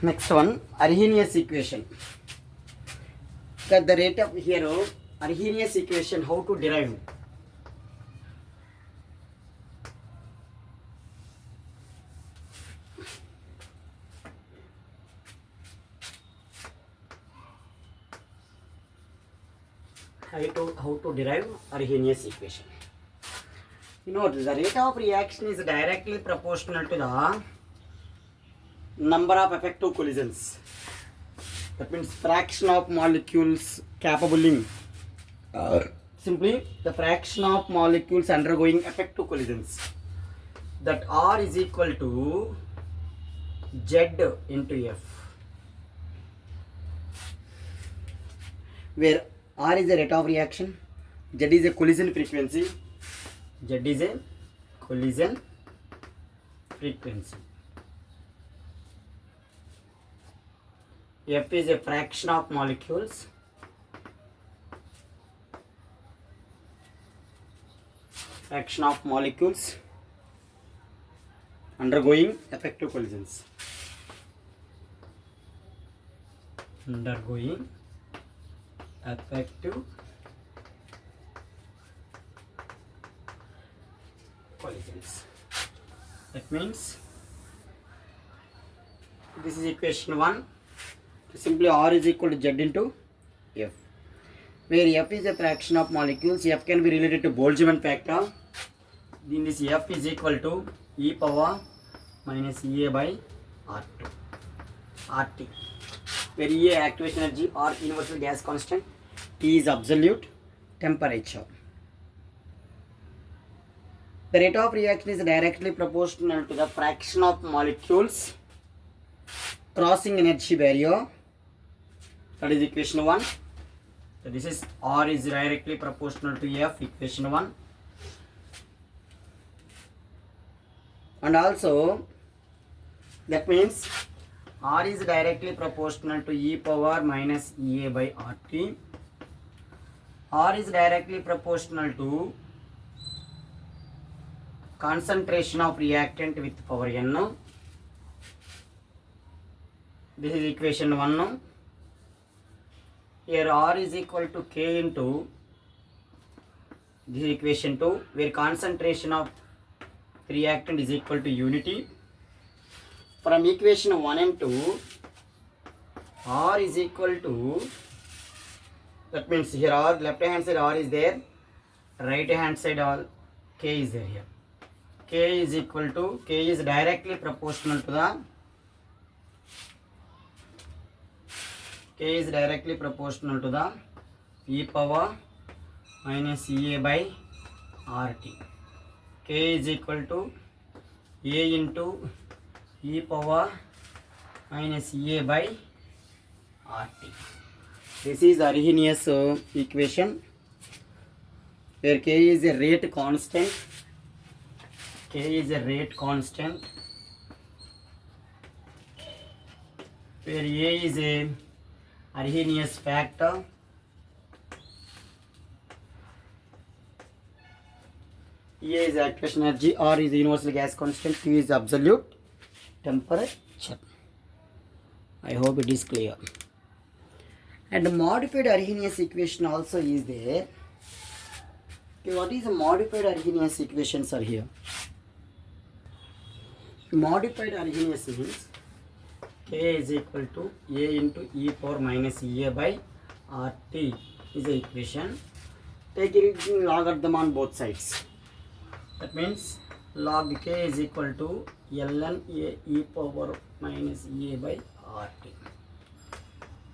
Next one, Arrhenius equation. At the rate of here, Arrhenius equation, how to derive? How to derive Arrhenius equation? You know, the rate of reaction is directly proportional to the number of effective collisions. That means fraction of molecules capable in simply the fraction of molecules undergoing effective collisions. That R is equal to Z into F, where R is the rate of reaction, Z is a collision frequency, Z is a collision frequency, F is a fraction of molecules, undergoing effective collisions. Undergoing effective collisions. That means this is equation 1. Simply R is equal to Z into F, where F is a fraction of molecules. F can be related to Boltzmann factor. Then this F is equal to e power minus EA by RT, where EA activation energy, R universal gas constant, T is absolute temperature. The rate of reaction is directly proportional to the fraction of molecules crossing energy barrier. That is equation 1. So this is R is directly proportional to F, equation 1. And also that means R is directly proportional to e power minus EA by RT. R is directly proportional to concentration of reactant with power n. This is equation 1. Here R is equal to K into, this is equation 2, where concentration of reactant is equal to unity. From equation 1 and 2, R is equal to, that means here R, left hand side R is there, right hand side all K is there here. K is equal to, K is directly proportional to the, K is directly proportional to the e power minus EA by RT. K is equal to A into e power minus EA by RT. This is Arrhenius equation, where K is a rate constant. K is a rate constant, where A is a Arrhenius factor, E is activation energy, R is the universal gas constant, T is absolute temperature. I hope it is clear. And modified Arrhenius equation also is there. Okay, what is the modified Arrhenius equations are here? Modified Arrhenius means K is equal to A into e power minus EA by RT is the equation. Take it in logarithm on both sides. That means log K is equal to ln A e power minus EA by RT.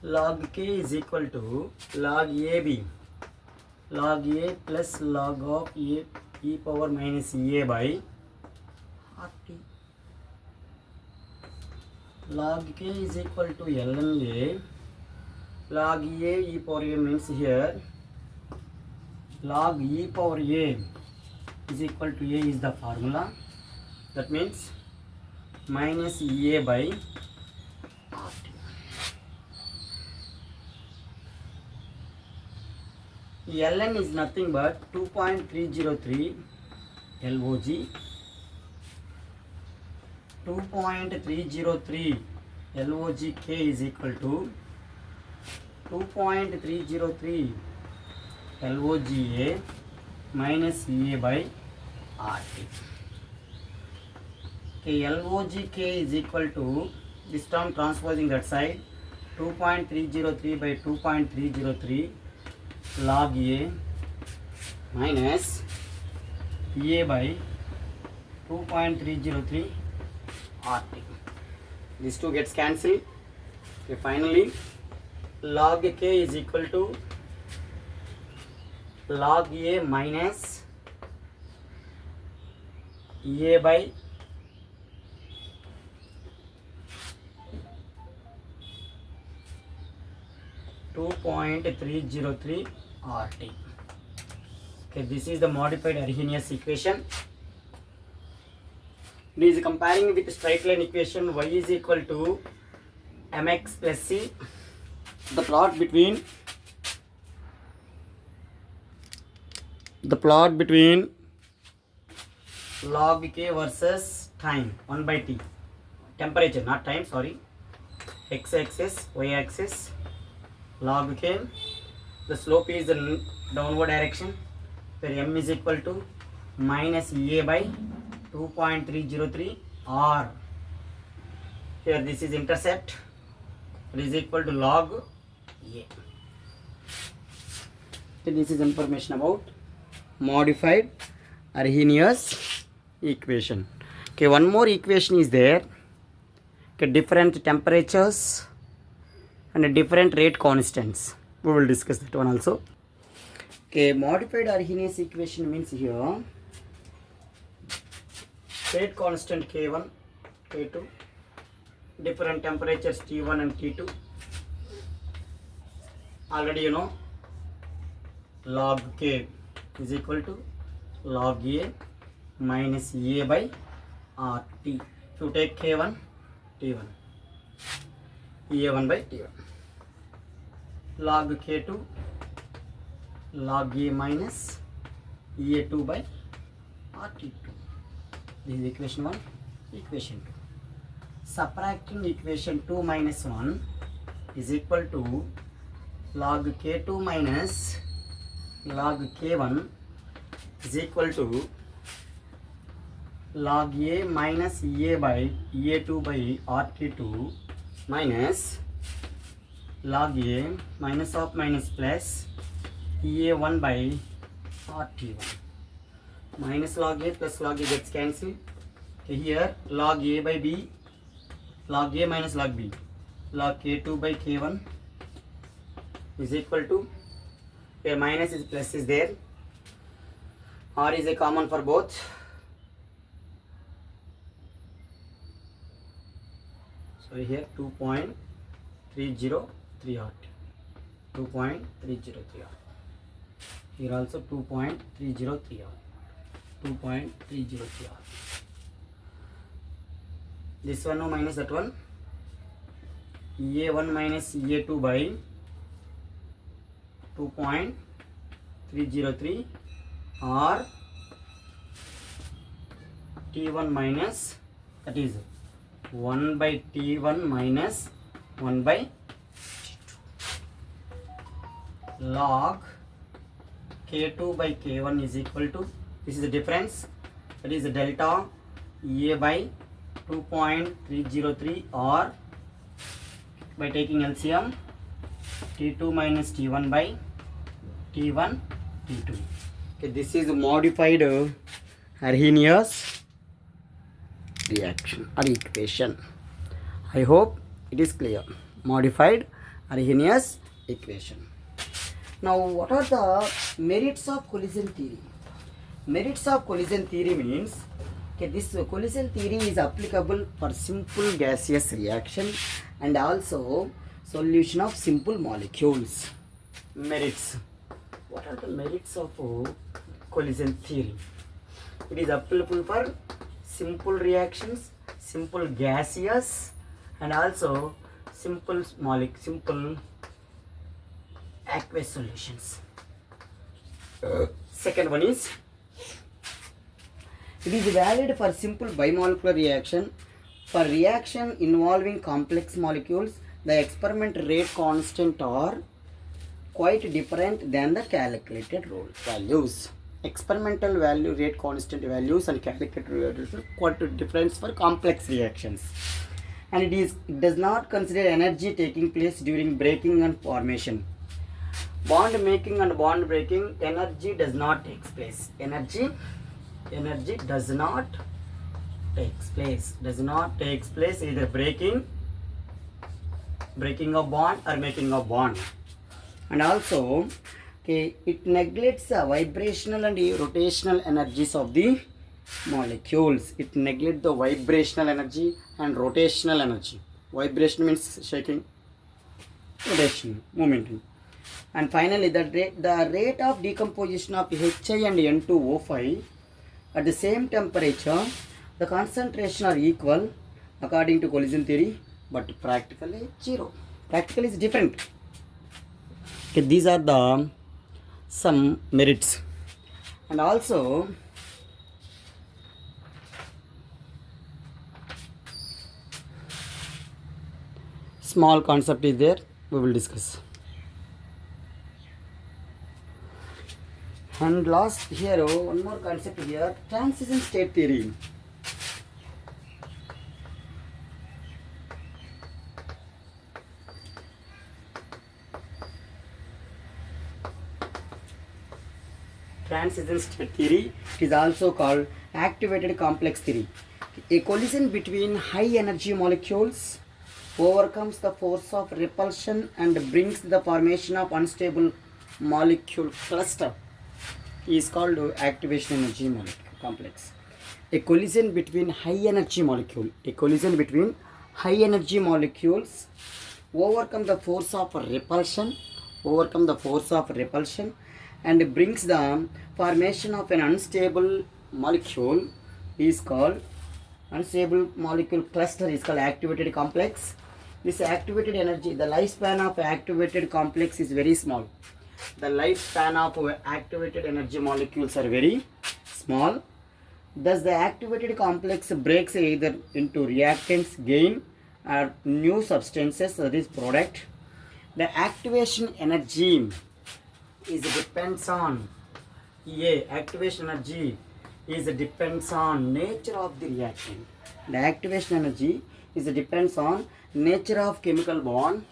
Log K is equal to log AB, log A plus log of A e power minus EA by RT. Log K is equal to ln A, log A e power A means here log e power A is equal to A is the formula. That means minus EA by RT. ln is nothing but 2.303 log 2.303 LOGK is equal to 2.303 LOGA minus EA by RT. Okay, LOGK is equal to, this term transposing that side, 2.303 by 2.303 log A minus EA by 2.303 RT. These two gets cancelled. Okay, finally log K is equal to log A minus EA by 2.303 RT. Okay, this is the modified Arrhenius equation. It is comparing with straight line equation y is equal to mx plus c. The plot between log k versus time 1 by t, temperature not time, sorry, x axis, y axis, log k, the slope is in downward direction where m is equal to minus EA by 2.303 or here this is intercept, it is equal to log A. So this is information about modified Arrhenius equation. Okay, one more equation is there. Okay, different temperatures and different rate constants. We will discuss that one also. Okay, modified Arrhenius equation means here rate constant K1, K2, different temperatures T1 and T2. Already you know log K is equal to log A minus EA by RT. If you take K1, T1, EA1 by T1. Log K2, log A minus EA2 by RT2. This is equation 1, equation 2. Subtracting equation 2 minus 1 is equal to log K2 minus log K1 is equal to log A minus EA by EA2 by RT2 minus log A minus of minus plus EA1 by RT1. Minus log A plus log A gets cancelled. Here log A by B, log A minus log B, log K2 by K1 is equal to, here minus is plus is there, R is a common for both. So here 2.303 RT, 2.303 RT. Here also 2.303 RT. 2.303 R. This one no minus that one. EA1 minus EA2 by 2.303 or T1 minus, that is 1 by T1 minus 1 by T2. Log K2 by K1 is equal to, this is the difference, that is the delta EA by 2.303 or by taking LCM T2 minus T1 by T1 T2. Okay, this is modified Arrhenius reaction or equation. I hope it is clear. Modified Arrhenius equation. Now what are the merits of collision theory? Merits of collision theory means, okay, this collision theory is applicable for simple gaseous reaction and also solution of simple molecules. Merits. What are the merits of collision theory? It is applicable for simple reactions, simple gaseous and also simple simple aqueous solutions. Second one is, it is valid for simple bimolecular reaction For reaction involving complex molecules, the experiment rate constant are quite different than the calculated rule values. Experimental value rate constant values and calculated values are quite different for complex reactions. And it does not consider energy taking place during breaking and formation. Bond making and bond breaking, energy does not take place. Energy does not takes place either breaking of bond or making of bond. And also, it neglects the vibrational and rotational energies of the molecules. It neglects the vibrational energy and rotational energy. Vibration means shaking, rotation, momentum. And finally, the rate of decomposition of Hi and N2O5 at the same temperature, the concentration are equal according to collision theory, but practically zero. Practically is different. Okay, these are the some merits. And also, small concept is there, we will discuss. And last here, one more concept here, transition state theory. Transition state theory is also called activated complex theory. A collision between high energy molecules overcomes the force of repulsion and brings the formation of unstable molecule cluster is called activation energy molecule complex. A collision between high energy molecules overcome the force of repulsion and brings the formation of an unstable molecule is called unstable molecule cluster is called activated complex. This activated energy, the lifespan of activated complex is very small. The lifespan of activated energy molecules are very small. Thus, the activated complex breaks either into reactants gain or new substances, that is product. The activation energy depends on activation energy depends on nature of the reactant. The activation energy depends on nature of chemical bond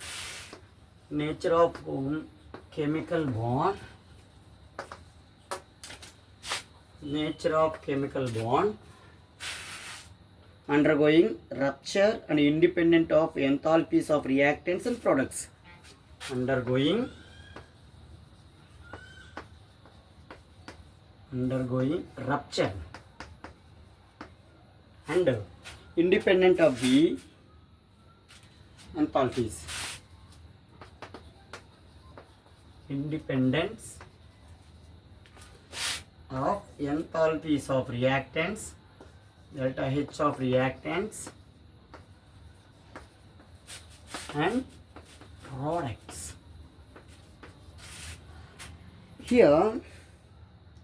undergoing rupture and independent of enthalpies of reactants and products. Undergoing rupture and independent of the enthalpies. Independence of enthalpies of reactants, delta H of reactants and products. Here,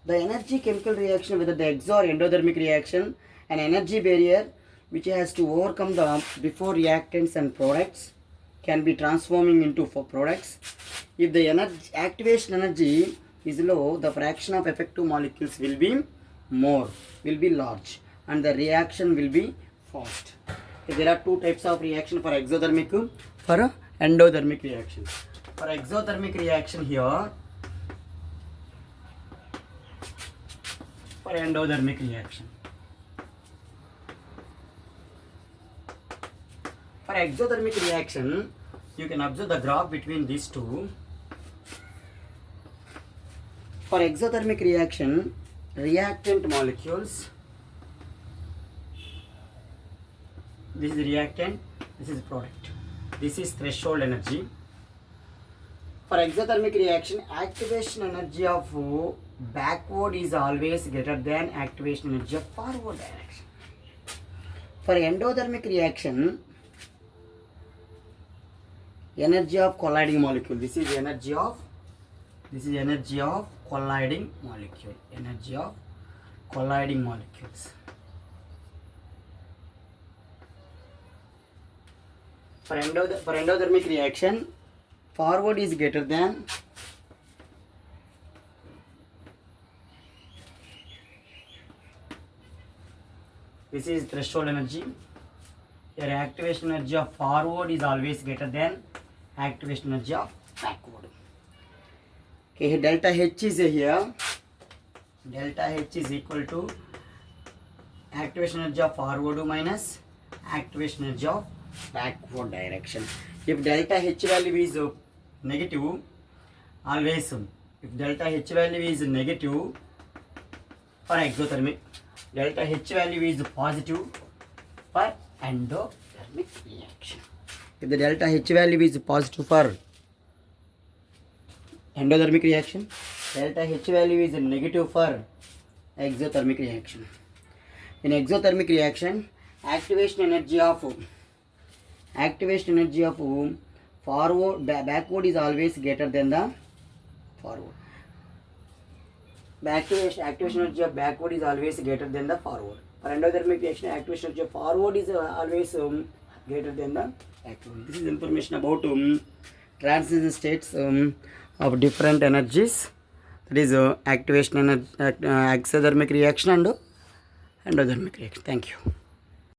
the energy chemical reaction, whether the exo or endothermic reaction, an energy barrier which has to overcome the before reactants and products can be transforming into products. If the activation energy is low, the fraction of effective molecules will be large, and the reaction will be fast. There are two types of reaction for exothermic, for endothermic reaction. For exothermic reaction here, for endothermic reaction. For exothermic reaction, you can observe the graph between these two. For exothermic reaction, reactant molecules, this is reactant, this is product. This is threshold energy. For exothermic reaction, activation energy of backward is always greater than activation energy of forward direction. For endothermic reaction, energy of colliding molecule. This is energy of colliding molecule. Energy of colliding molecules. for endothermic reaction, forward is greater than this is threshold energy. Your activation energy of forward is always greater than activation energy of backward. Okay, delta H is here. Delta H is equal to activation energy of forward minus activation energy of backward direction. If delta H value is negative, always if delta H value is negative for exothermic, delta H value is positive for endothermic reaction. If the delta H value is positive for endothermic reaction, delta H value is negative for exothermic reaction. In exothermic reaction, activation energy of forward backward is always greater than the forward. Activation energy of backward is always greater than the forward. For endothermic reaction, activation energy of forward is always greater than the backward. This is information about transition states of different energies. That is activation energy, exothermic reaction and endothermic reaction. Thank you.